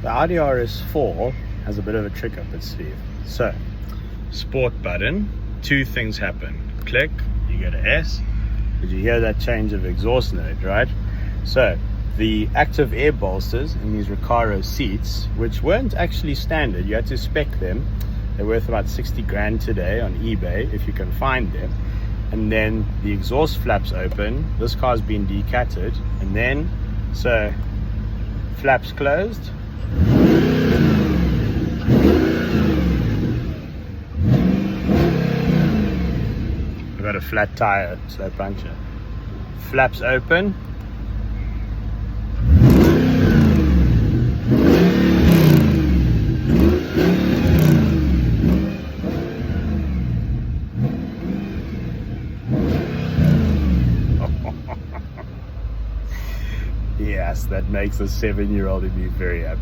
The Audi RS4 has a bit of a trick up its sleeve. So, sport button, two things happen. Click, you get an S. Did you hear that change of exhaust note, right? So, the active air bolsters in these Recaro seats, which weren't actually standard, you had to spec them. They're worth about 60 grand today on eBay, if you can find them. And then the exhaust flaps open. This car's been decatted. And then, so, flaps closed. I've got a flat tire, slow puncture. Flaps open. Yes, that makes a 7-year-old in me very happy.